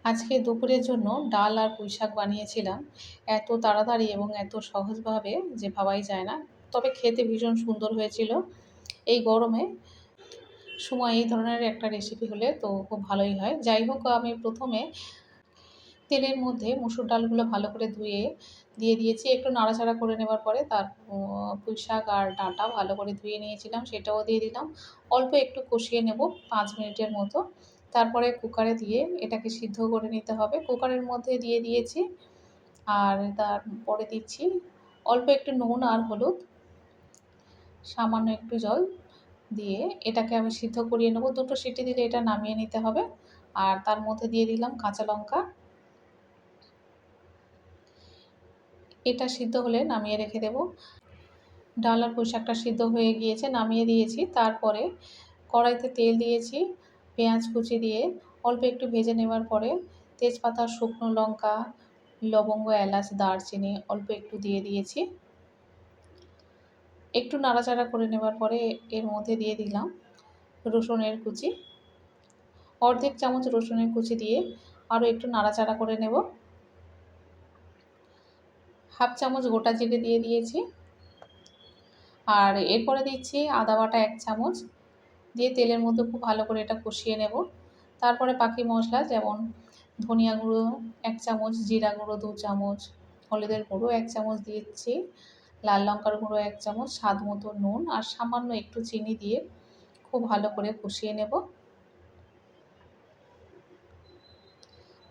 আজকে দুপুরের জন্য ডাল আর পুঁইশাক বানিয়েছিলাম। এত তাড়াতাড়ি এবং এত সহজভাবে যে ভাবাই যায় না। তবে খেতে ভীষণ সুন্দর হয়েছিল। এই গরমে সময় এই ধরনের একটা রেসিপি হলে তো খুব ভালোই হয়। যাই হোক, আমি প্রথমে তেলের মধ্যে মসুর ডালগুলো ভালো করে ধুয়ে দিয়ে দিয়েছি। একটু নাড়াচাড়া করে নেওয়ার পরে তার পুঁইশাক আর ডাঁটা ভালো করে ধুয়ে নিয়েছিলাম, সেটাও দিয়ে দিলাম। অল্প একটু কষিয়ে নেব ৫ মিনিটের মতো। তারপরে কুকারে দিয়ে এটাকে সিদ্ধ করে নিতে হবে। কুকারের মধ্যে দিয়ে দিয়েছি আর তারপরে দিচ্ছি অল্প একটু নুন আর হলুদ, সামান্য একটু জল দিয়ে এটাকে আমি সিদ্ধ করিয়ে নেব। ২ টো সিটি দিলে এটা নামিয়ে নিতে হবে। আর তার মধ্যে দিয়ে দিলাম কাঁচা লঙ্কা। এটা সিদ্ধ হলে নামিয়ে রেখে দেব। ডাল আর পুঁইশাকটা সিদ্ধ হয়ে গিয়েছে, নামিয়ে দিয়েছি। তারপরে কড়াইতে তেল দিয়েছি, পেঁয়াজ কুচি দিয়ে অল্প একটু ভেজে নেওয়ার পরে তেজপাতা, শুকনো লঙ্কা, লবঙ্গ, এলাচ, দারচিনি অল্প একটু দিয়ে দিয়েছি। একটু নাড়াচাড়া করে নেওয়ার পরে এর মধ্যে দিয়ে দিলাম রসুনের কুচি। অর্ধেক চামচ রসুনের কুচি দিয়ে আরও একটু নাড়াচাড়া করে নেব। হাফ চামচ গোটা জিরে দিয়ে দিয়েছি। আর এরপরে দিচ্ছি আদা বাটা ১ চামচ দিয়ে তেলের মধ্যে খুব ভালো করে এটা কষিয়ে নেব। তারপরে বাকি মশলা যেমন ধনিয়া গুঁড়ো ১ চামচ, জিরা গুঁড়ো ২ চামচ, হলুদের গুঁড়ো ১ চামচ দিচ্ছি, লাল লঙ্কার গুঁড়ো ১ চামচ, স্বাদ মতো নুন আর সামান্য একটু চিনি দিয়ে খুব ভালো করে কষিয়ে নেব।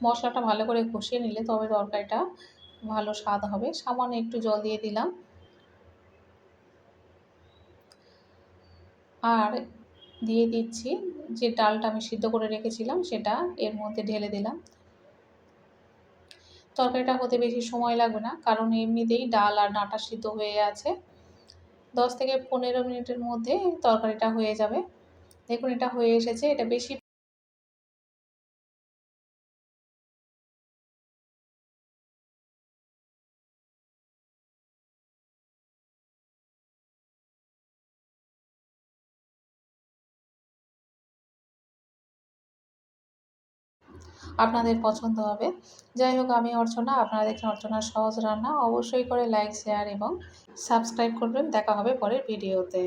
মশলাটা ভালো করে কষিয়ে নিলে তবে তরকারিটা ভালো স্বাদ হবে। সামান্য একটু জল দিয়ে দিলাম। আর দিয়ে দিচ্ছি যে ডালটা আমি সিদ্ধ করে রেখেছিলাম সেটা এর মধ্যে ঢেলে দিলাম। তরকারিটা হতে বেশি সময় লাগবে না, কারণ এমনিতেই ডাল আর ডাঁটা সিদ্ধ হয়ে আছে। ১০ থেকে ১৫ মিনিটের মধ্যে তরকারিটা হয়ে যাবে। দেখুন এটা হয়ে এসেছে। এটা বেশি আপনাদের পছন্দ হবে। যাই হোক, আমি অর্চনা, আপনারা দেখছেন অর্চনার সহজ রান্না। অবশ্যই করে লাইক, শেয়ার এবং সাবস্ক্রাইব করবেন। দেখা হবে পরের ভিডিওতে।